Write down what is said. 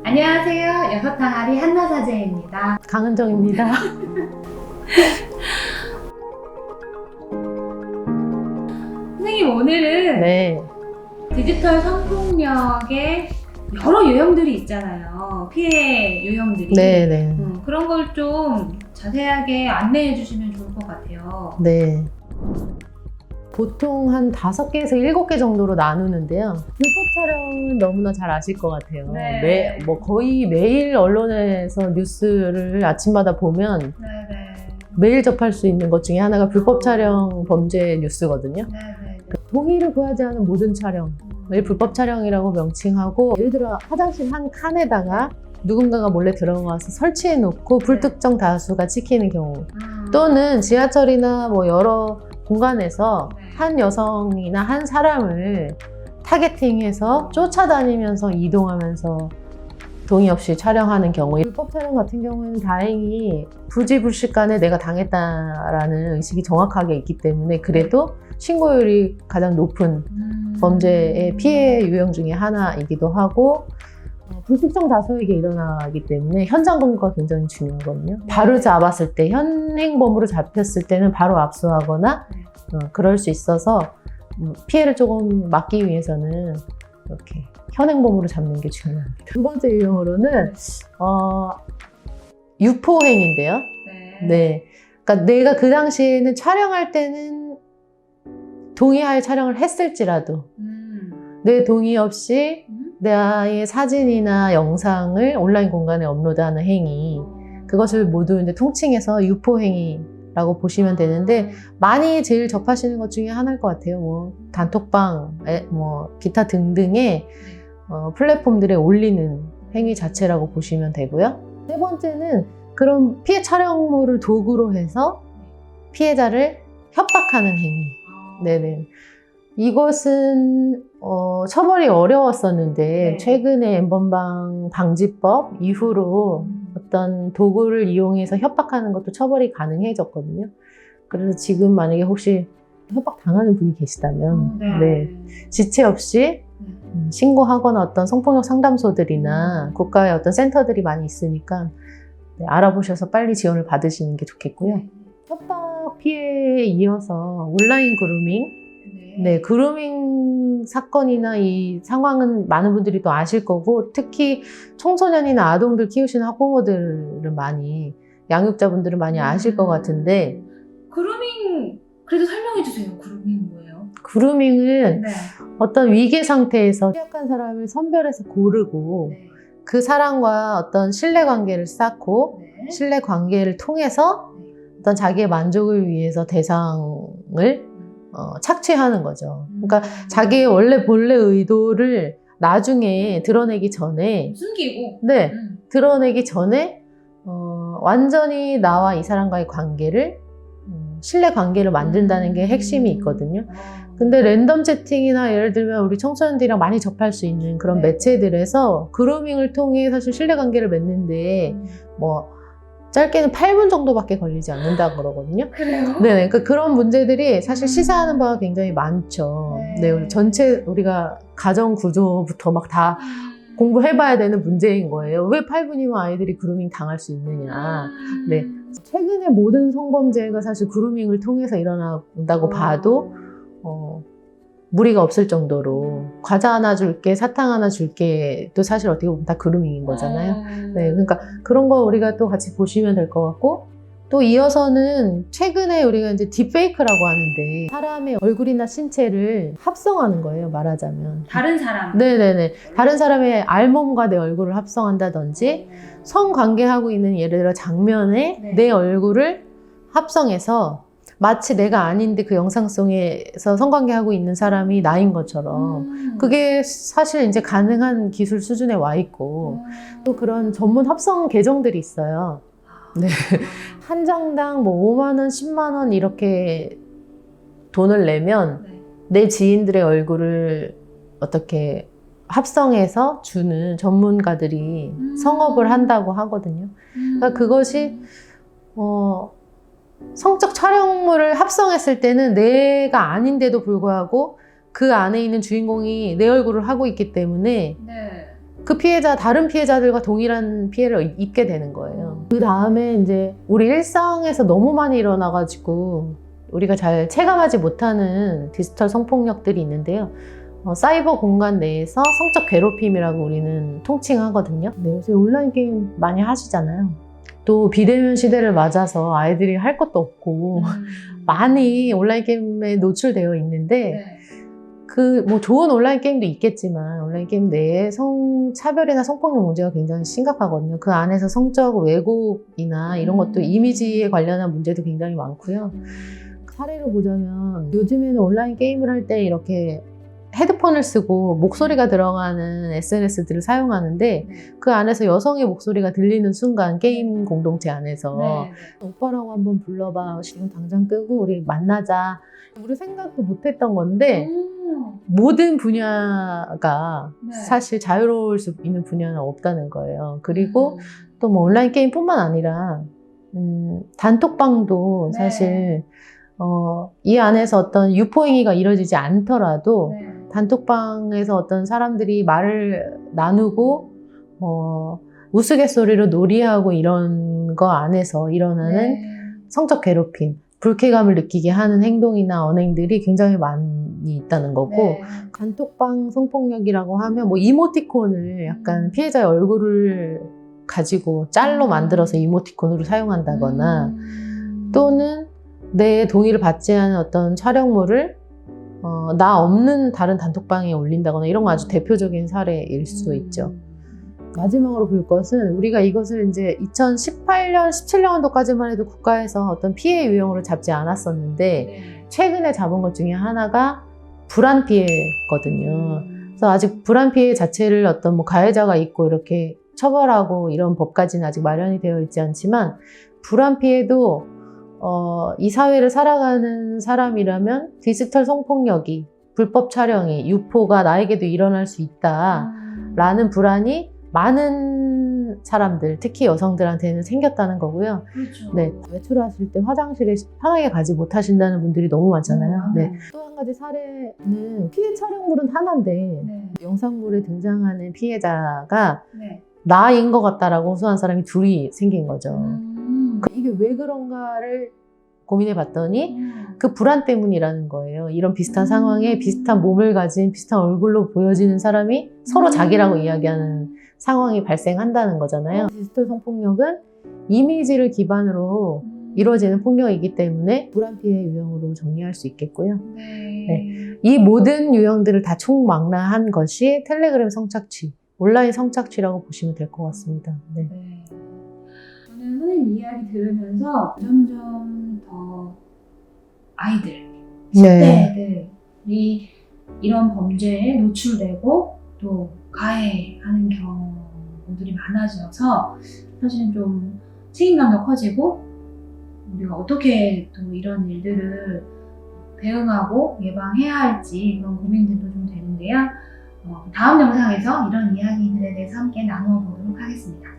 안녕하세요. 여섯 항아리 한나사제입니다. 강은정입니다. 선생님, 오늘은 네. 디지털 성폭력의 여러 유형들이 있잖아요. 피해 유형들이. 네네. 그런 걸 좀 자세하게 안내해 주시면 좋을 것 같아요. 네. 보통 한 5개에서 7개 정도로 나누는데요. 불법 촬영은 너무나 잘 아실 것 같아요. 네. 거의 매일 언론에서 뉴스를 아침마다 보면 네네. 매일 접할 수 있는 것 중에 하나가 불법 촬영 범죄 뉴스거든요. 네네. 동의를 구하지 않은 모든 촬영을 불법 촬영이라고 명칭하고, 예를 들어 화장실 한 칸에다가 누군가가 몰래 들어가서 설치해 놓고 불특정 다수가 찍히는 경우, 또는 지하철이나 뭐 여러 공간에서 한 여성이나 한 사람을 타겟팅해서 쫓아다니면서 이동하면서 동의 없이 촬영하는 경우, 불법 촬영 같은 경우는 다행히 부지불식간에 내가 당했다라는 의식이 정확하게 있기 때문에 그래도 신고율이 가장 높은 범죄의 피해 유형 중에 하나이기도 하고, 불특정 다수에게 일어나기 때문에 현장 검거가 굉장히 중요하거든요. 바로 잡았을 때, 현행범으로 잡혔을 때는 바로 압수하거나 그럴 수 있어서 피해를 조금 막기 위해서는 이렇게 현행범으로 잡는 게 중요합니다. 두 번째 유형으로는 유포행위인데요. 네. 그러니까 내가 그 당시에는 촬영할 때는 동의하에 촬영을 했을지라도 내 동의 없이 나의 사진이나 영상을 온라인 공간에 업로드하는 행위, 그것을 모두 이제 통칭해서 유포행위라고 보시면 되는데, 많이 제일 접하시는 것 중에 하나일 것 같아요. 뭐 단톡방, 뭐 기타 등등의 플랫폼들에 올리는 행위 자체라고 보시면 되고요. 세 번째는 그런 피해 촬영물을 도구로 해서 피해자를 협박하는 행위. 네네. 이것은 처벌이 어려웠었는데 최근에 N번방 방지법 이후로 어떤 도구를 이용해서 협박하는 것도 처벌이 가능해졌거든요. 그래서 지금 만약에 혹시 협박 당하는 분이 계시다면 네, 지체 없이 신고하거나 어떤 성폭력 상담소들이나 국가의 어떤 센터들이 많이 있으니까 알아보셔서 빨리 지원을 받으시는 게 좋겠고요. 협박 피해에 이어서 온라인 그루밍, 네, 그루밍 사건이나 이 상황은 많은 분들이 또 아실 거고, 특히 청소년이나 아동들 키우시는 학부모들은 많이, 양육자분들은 많이 아실 것 같은데. 그루밍, 그래도 설명해 주세요. 그루밍 뭐예요? 그루밍은 어떤 위계 상태에서 취약한 사람을 선별해서 고르고 그 사람과 어떤 신뢰관계를 쌓고 신뢰관계를 통해서 어떤 자기의 만족을 위해서 대상을 착취하는 거죠. 그러니까 자기의 원래 본래 의도를 나중에 드러내기 전에 숨기고 드러내기 전에 완전히 나와 이 사람과의 관계를 신뢰 관계를 만든다는 게 핵심이 있거든요. 근데 랜덤 채팅이나 예를 들면 우리 청소년들이랑 많이 접할 수 있는 그런 매체들에서 그루밍을 통해 사실 신뢰 관계를 맺는데 뭐 짧게는 8분 정도밖에 걸리지 않는다고 그러거든요. 그래요? 네, 그러니까 그런 문제들이 사실 시사하는 바가 굉장히 많죠. 네, 전체 우리가 가정 구조부터 막 다 공부해봐야 되는 문제인 거예요. 왜 8분이면 아이들이 그루밍 당할 수 있느냐. 네, 최근에 모든 성범죄가 사실 그루밍을 통해서 일어난다고 봐도 무리가 없을 정도로, 과자 하나 줄게, 사탕 하나 줄게, 또 사실 어떻게 보면 다 그루밍인 거잖아요. 네, 그러니까 그런 거 우리가 또 같이 보시면 될 것 같고, 또 이어서는 최근에 우리가 이제 딥페이크라고 하는데 사람의 얼굴이나 신체를 합성하는 거예요, 말하자면. 다른 사람. 네네네. 다른 사람의 알몸과 내 얼굴을 합성한다든지, 성관계하고 있는 예를 들어 장면에 내 얼굴을 합성해서 마치 내가 아닌데 그 영상 속에서 성관계하고 있는 사람이 나인 것처럼, 그게 사실 이제 가능한 기술 수준에 와 있고, 또 그런 전문 합성 계정들이 있어요. 네. 한 장당 뭐 5만 원, 10만 원 이렇게 돈을 내면 내 지인들의 얼굴을 어떻게 합성해서 주는 전문가들이 성업을 한다고 하거든요. 그러니까 그것이 성적 촬영물을 합성했을 때는 내가 아닌데도 불구하고 그 안에 있는 주인공이 내 얼굴을 하고 있기 때문에 그 피해자, 다른 피해자들과 동일한 피해를 입게 되는 거예요. 그 다음에 이제 우리 일상에서 너무 많이 일어나가지고 우리가 잘 체감하지 못하는 디지털 성폭력들이 있는데요. 사이버 공간 내에서 성적 괴롭힘이라고 우리는 통칭하거든요. 네, 요새 온라인 게임 많이 하시잖아요. 또 비대면 시대를 맞아서 아이들이 할 것도 없고 많이 온라인 게임에 노출되어 있는데 네. 뭐 좋은 온라인 게임도 있겠지만 온라인 게임 내에 성차별이나 성폭력 문제가 굉장히 심각하거든요. 그 안에서 성적 왜곡이나 이런 것도 이미지에 관련한 문제도 굉장히 많고요. 사례를 보자면 요즘에는 온라인 게임을 할 때 이렇게 헤드폰을 쓰고 목소리가 들어가는 SNS들을 사용하는데 그 안에서 여성의 목소리가 들리는 순간 게임 공동체 안에서 네. 오빠라고 한번 불러봐. 지금 당장 끄고 우리 만나자. 우리 생각도 못했던 건데 모든 분야가 네. 사실 자유로울 수 있는 분야는 없다는 거예요. 그리고 또 뭐 온라인 게임뿐만 아니라 단톡방도 네. 사실 이 안에서 어떤 유포행위가 이루어지지 않더라도 네. 단톡방에서 어떤 사람들이 말을 나누고 우스갯소리로 놀이하고 이런 거 안에서 일어나는 네. 성적 괴롭힘, 불쾌감을 느끼게 하는 행동이나 언행들이 굉장히 많이 있다는 거고 네. 단톡방 성폭력이라고 하면 뭐 이모티콘을 약간 피해자의 얼굴을 가지고 짤로 만들어서 이모티콘으로 사용한다거나 또는 내 동의를 받지 않은 어떤 촬영물을 나 없는 다른 단톡방에 올린다거나 이런 거 아주 대표적인 사례일 수 있죠. 마지막으로 볼 것은 우리가 이것을 이제 2018년, 17년도까지만 해도 국가에서 어떤 피해 유형으로 잡지 않았었는데 네. 최근에 잡은 것 중에 하나가 불안 피해거든요. 그래서 아직 불안 피해 자체를 어떤 뭐 가해자가 있고 이렇게 처벌하고 이런 법까지는 아직 마련이 되어 있지 않지만 불안 피해도 이 사회를 살아가는 사람이라면 디지털 성폭력이, 불법 촬영이, 유포가 나에게도 일어날 수 있다라는 불안이 많은 사람들, 특히 여성들한테는 생겼다는 거고요. 그렇죠. 네, 외출하실 때 화장실에 편하게 가지 못하신다는 분들이 너무 많잖아요. 네. 또 한 가지 사례는 피해 촬영물은 하나인데 네. 영상물에 등장하는 피해자가 네. 나인 것 같다라고 호소한 사람이 둘이 생긴 거죠. 음. 이게 왜 그런가를 고민해 봤더니 그 불안 때문이라는 거예요. 이런 비슷한 상황에 비슷한 몸을 가진 비슷한 얼굴로 보여지는 사람이 서로 자기라고 이야기하는 상황이 발생한다는 거잖아요. 디지털 성폭력은 이미지를 기반으로 이루어지는 폭력이기 때문에 불안 피해 유형으로 정리할 수 있겠고요. 네. 이 모든 유형들을 다 총망라한 것이 텔레그램 성착취, 온라인 성착취라고 보시면 될 것 같습니다. 네. 네. 저는 선생님 이야기 들으면서 점점 더 아이들, 10대들이 이런 범죄에 노출되고 또 가해하는 경우들이 많아져서 사실은 좀 책임감도 커지고 우리가 어떻게 또 이런 일들을 대응하고 예방해야 할지 그런 고민들도 좀 되는데요. 다음 영상에서 이런 이야기들에 대해서 함께 나누어 보도록 하겠습니다.